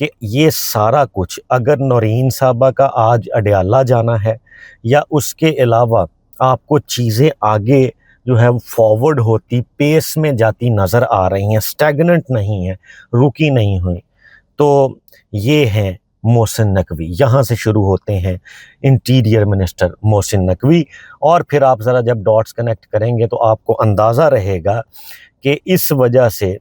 کہ یہ سارا کچھ اگر نورین صاحبہ کا آج اڈیالہ جانا ہے یا اس کے علاوہ آپ کو چیزیں آگے جو ہے فارورڈ ہوتی پیس میں جاتی نظر آ رہی ہیں، اسٹیگننٹ نہیں ہیں، رکی نہیں ہوئی، تو یہ ہیں محسن نقوی۔ یہاں سے شروع ہوتے ہیں انٹیریئر منسٹر محسن نقوی، اور پھر آپ ذرا جب ڈاٹس کنیکٹ کریں گے تو آپ کو اندازہ رہے گا کہ اس وجہ سے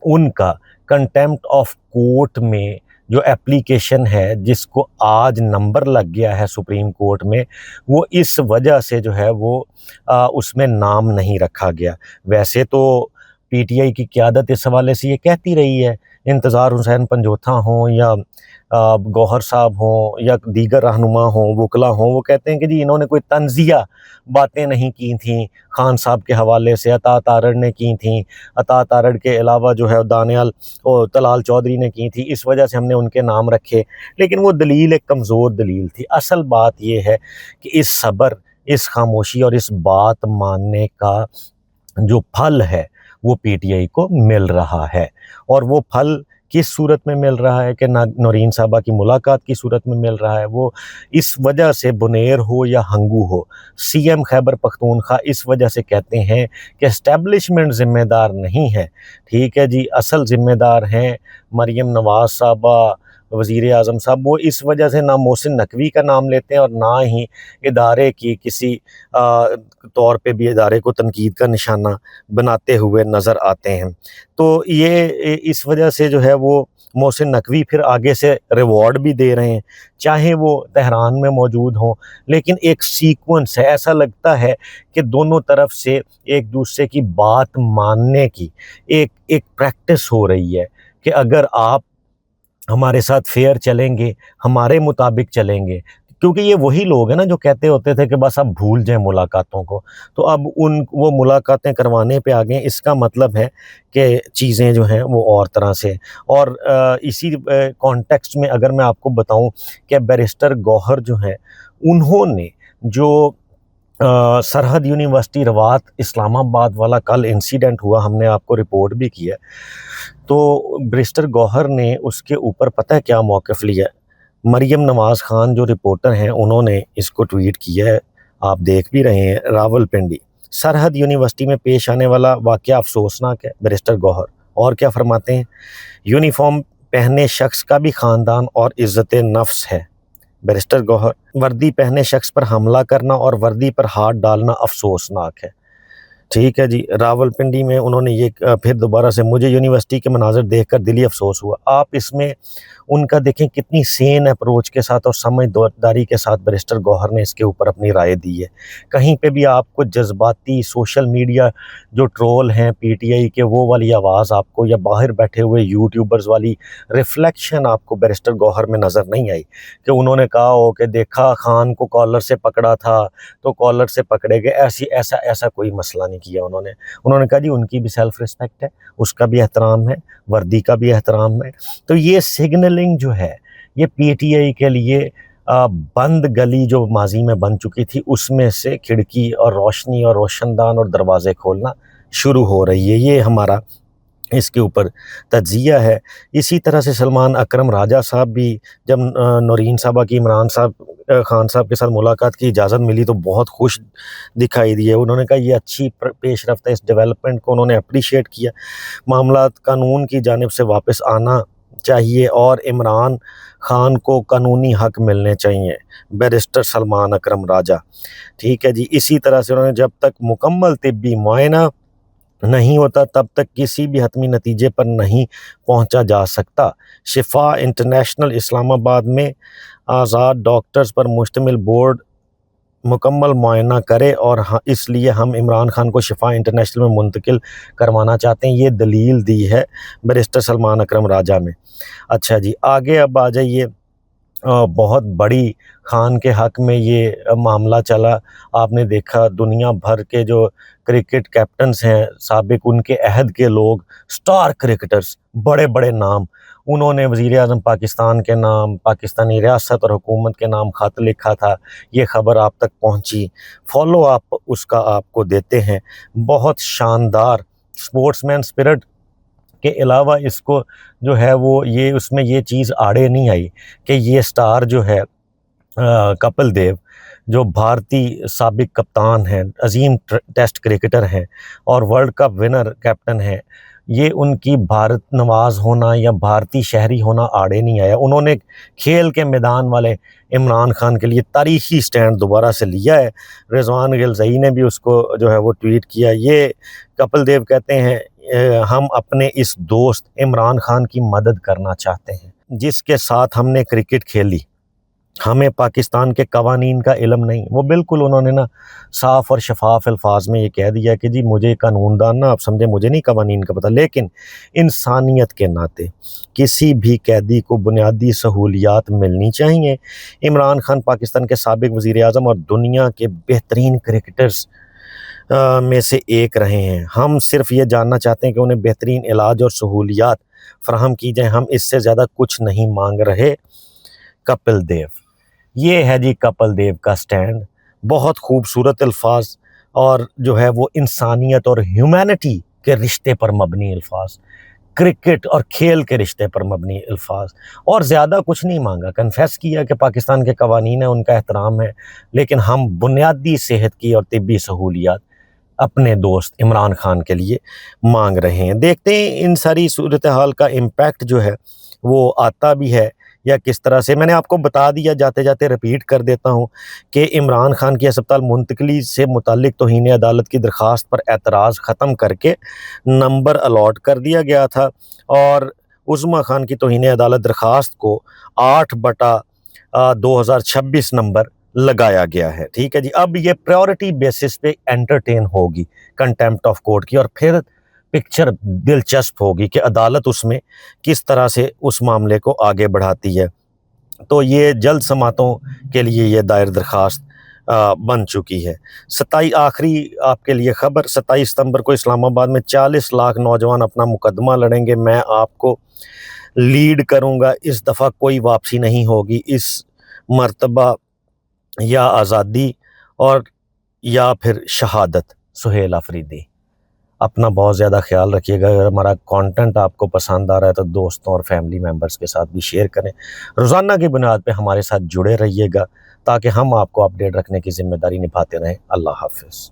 ان کا کنٹیمپٹ آف کورٹ میں جو اپلیکیشن ہے جس کو آج نمبر لگ گیا ہے سپریم کورٹ میں، وہ اس وجہ سے جو ہے وہ اس میں نام نہیں رکھا گیا۔ ویسے تو پی ٹی آئی کی قیادت اس حوالے سے یہ کہتی رہی ہے، انتظار حسین پنجوتھا ہوں یا گوہر صاحب ہوں یا دیگر رہنما ہوں، وکلا ہوں، وہ کہتے ہیں کہ جی انہوں نے کوئی طنزیہ باتیں نہیں کی تھیں خان صاحب کے حوالے سے، عطا تارڑ نے کی تھیں، عطا تارڑ کے علاوہ جو ہے دانیال اور طلال چودھری نے کی تھی، اس وجہ سے ہم نے ان کے نام رکھے، لیکن وہ دلیل ایک کمزور دلیل تھی۔ اصل بات یہ ہے کہ اس صبر، اس خاموشی اور اس بات ماننے کا جو پھل ہے وہ پی ٹی آئی کو مل رہا ہے، اور وہ پھل کس صورت میں مل رہا ہے کہ نورین صاحبہ کی ملاقات کی صورت میں مل رہا ہے۔ وہ اس وجہ سے بنیر ہو یا ہنگو ہو، سی ایم خیبر پختونخوا اس وجہ سے کہتے ہیں کہ اسٹیبلشمنٹ ذمہ دار نہیں ہے، ٹھیک ہے جی، اصل ذمہ دار ہیں مریم نواز صاحبہ، وزیر اعظم صاحب۔ وہ اس وجہ سے نہ محسن نقوی کا نام لیتے ہیں اور نہ ہی ادارے کی کسی طور پہ بھی ادارے کو تنقید کا نشانہ بناتے ہوئے نظر آتے ہیں۔ تو یہ اس وجہ سے جو ہے وہ محسن نقوی پھر آگے سے ریوارڈ بھی دے رہے ہیں، چاہے وہ تہران میں موجود ہوں، لیکن ایک سیکوینس ہے، ایسا لگتا ہے کہ دونوں طرف سے ایک دوسرے کی بات ماننے کی ایک پریکٹس ہو رہی ہے کہ اگر آپ ہمارے ساتھ فیئر چلیں گے، ہمارے مطابق چلیں گے، کیونکہ یہ وہی لوگ ہیں نا جو کہتے ہوتے تھے کہ بس اب بھول جائیں ملاقاتوں کو، تو اب وہ ملاقاتیں کروانے پہ آ گئے۔ اس کا مطلب ہے کہ چیزیں جو ہیں وہ اور طرح سے، اور اسی کانٹیکسٹ میں اگر میں آپ کو بتاؤں کہ بیرسٹر گوہر جو ہیں، انہوں نے جو سرحد یونیورسٹی روات اسلام آباد والا کل انسیڈنٹ ہوا، ہم نے آپ کو رپورٹ بھی کیا، تو بیرسٹر گوہر نے اس کے اوپر پتہ ہے کیا موقف لیا؟ مریم نواز خان جو رپورٹر ہیں انہوں نے اس کو ٹویٹ کیا ہے، آپ دیکھ بھی رہے ہیں، راول پنڈی، سرحد یونیورسٹی میں پیش آنے والا واقعہ افسوسناک ہے۔ بیرسٹر گوہر اور کیا فرماتے ہیں؟ یونیفارم پہنے شخص کا بھی خاندان اور عزت نفس ہے۔ بیرسٹر گوہر، وردی پہنے شخص پر حملہ کرنا اور وردی پر ہاتھ ڈالنا افسوسناک ہے، ٹھیک ہے جی۔ راول پنڈی میں انہوں نے یہ پھر دوبارہ سے، مجھے یونیورسٹی کے مناظر دیکھ کر دلی افسوس ہوا۔ آپ اس میں ان کا دیکھیں کتنی سین اپروچ کے ساتھ اور سمجھداری کے ساتھ بیرسٹر گوہر نے اس کے اوپر اپنی رائے دی ہے۔ کہیں پہ بھی آپ کو جذباتی سوشل میڈیا جو ٹرول ہیں پی ٹی آئی کے، وہ والی آواز آپ کو، یا باہر بیٹھے ہوئے یوٹیوبرز والی ریفلیکشن آپ کو بیرسٹر گوہر میں نظر نہیں آئی کہ انہوں نے کہا ہو کہ دیکھا خان کو کالر سے پکڑا تھا تو کالر سے پکڑے گئے، ایسا کوئی مسئلہ نہیں کیا انہوں نے کہا جی ان کی بھی سیلف ریسپیکٹ ہے، اس کا بھی احترام ہے، وردی کا بھی احترام ہے۔ تو یہ سگنلنگ جو ہے یہ پی ٹی آئی کے لیے بند گلی جو ماضی میں بن چکی تھی، اس میں سے کھڑکی اور روشنی اور روشن دان اور دروازے کھولنا شروع ہو رہی ہے۔ یہ ہمارا اس کے اوپر تجزیہ ہے۔ اسی طرح سے سلمان اکرم راجہ صاحب بھی جب نورین صاحبہ کی عمران خان صاحب کے ساتھ ملاقات کی اجازت ملی تو بہت خوش دکھائی دیے، انہوں نے کہا یہ اچھی پیش رفت ہے، اس ڈیولپمنٹ کو انہوں نے اپریشیٹ کیا، معاملات قانون کی جانب سے واپس آنا چاہیے اور عمران خان کو قانونی حق ملنے چاہیے۔ بیرسٹر سلمان اکرم راجہ، ٹھیک ہے جی۔ اسی طرح سے انہوں نے جب تک مکمل طبی معائنہ نہیں ہوتا تب تک کسی بھی حتمی نتیجے پر نہیں پہنچا جا سکتا۔ شفا انٹرنیشنل اسلام آباد میں آزاد ڈاکٹرز پر مشتمل بورڈ مکمل معائنہ کرے اور اس لیے ہم عمران خان کو شفا انٹرنیشنل میں منتقل کروانا چاہتے ہیں، یہ دلیل دی ہے بیرسٹر سلمان اکرم راجہ میں۔ اچھا جی، آگے اب آ جائیے، بہت بڑی خان کے حق میں یہ معاملہ چلا، آپ نے دیکھا دنیا بھر کے جو کرکٹ کیپٹنز ہیں سابق، ان کے عہد کے لوگ، سٹار کرکٹرز، بڑے بڑے نام، انہوں نے وزیر اعظم پاکستان کے نام، پاکستانی ریاست اور حکومت کے نام خط لکھا تھا، یہ خبر آپ تک پہنچی، فالو آپ اس کا آپ کو دیتے ہیں۔ بہت شاندار سپورٹس مین اسپرٹ کے علاوہ اس کو جو ہے وہ یہ اس میں یہ چیز آڑے نہیں آئی کہ یہ سٹار جو ہے کپل دیو جو بھارتی سابق کپتان ہیں، عظیم ٹیسٹ کرکٹر ہیں اور ورلڈ کپ ونر کیپٹن ہیں، یہ ان کی بھارت نواز ہونا یا بھارتی شہری ہونا آڑے نہیں آیا۔ انہوں نے کھیل کے میدان والے عمران خان کے لیے تاریخی سٹینڈ دوبارہ سے لیا ہے۔ رضوان غلزئی نے بھی اس کو جو ہے وہ ٹویٹ کیا۔ یہ کپل دیو کہتے ہیں ہم اپنے اس دوست عمران خان کی مدد کرنا چاہتے ہیں جس کے ساتھ ہم نے کرکٹ کھیلی، ہمیں پاکستان کے قوانین کا علم نہیں۔ وہ بالکل انہوں نے نا صاف اور شفاف الفاظ میں یہ کہہ دیا کہ جی مجھے قانون دان نا آپ سمجھے، مجھے نہیں قوانین کا پتہ، لیکن انسانیت کے ناطے کسی بھی قیدی کو بنیادی سہولیات ملنی چاہیے۔ عمران خان پاکستان کے سابق وزیر اعظم اور دنیا کے بہترین کرکٹرز میں سے ایک رہے ہیں۔ ہم صرف یہ جاننا چاہتے ہیں کہ انہیں بہترین علاج اور سہولیات فراہم کی جائیں، ہم اس سے زیادہ کچھ نہیں مانگ رہے۔ کپل دیو، یہ ہے جی کپل دیو کا سٹینڈ، بہت خوبصورت الفاظ اور جو ہے وہ انسانیت اور ہیومینٹی کے رشتے پر مبنی الفاظ، کرکٹ اور کھیل کے رشتے پر مبنی الفاظ، اور زیادہ کچھ نہیں مانگا۔ کنفیس کیا کہ پاکستان کے قوانین ہیں، ان کا احترام ہے، لیکن ہم بنیادی صحت کی اور طبی سہولیات اپنے دوست عمران خان کے لیے مانگ رہے ہیں۔ دیکھتے ہیں ان ساری صورتحال کا امپیکٹ جو ہے وہ آتا بھی ہے یا کس طرح سے۔ میں نے آپ کو بتا دیا، جاتے جاتے ریپیٹ کر دیتا ہوں کہ عمران خان کی ہسپتال منتقلی سے متعلق توہین عدالت کی درخواست پر اعتراض ختم کر کے نمبر الاٹ کر دیا گیا تھا، اور عظمیٰ خان کی توہین عدالت درخواست کو 8/2026 نمبر لگایا گیا ہے۔ ٹھیک ہے جی، اب یہ پریورٹی بیسس پہ انٹرٹین ہوگی کنٹیمپٹ آف کورٹ کی، اور پھر پکچر دلچسپ ہوگی کہ عدالت اس میں کس طرح سے اس معاملے کو آگے بڑھاتی ہے۔ تو یہ جلد سماعتوں کے لیے یہ دائر درخواست بن چکی ہے۔ آخری آپ کے لیے خبر، 27 ستمبر کو اسلام آباد میں 40 لاکھ نوجوان اپنا مقدمہ لڑیں گے، میں آپ کو لیڈ کروں گا، اس دفعہ کوئی واپسی نہیں ہوگی، اس مرتبہ یا آزادی اور یا پھر شہادت۔ سہیل آفریدی۔ اپنا بہت زیادہ خیال رکھیے گا۔ اگر ہمارا کانٹینٹ آپ کو پسند آ رہا ہے تو دوستوں اور فیملی ممبرس کے ساتھ بھی شیئر کریں۔ روزانہ کی بنیاد پہ ہمارے ساتھ جڑے رہیے گا تاکہ ہم آپ کو اپڈیٹ رکھنے کی ذمہ داری نبھاتے رہیں۔ اللہ حافظ۔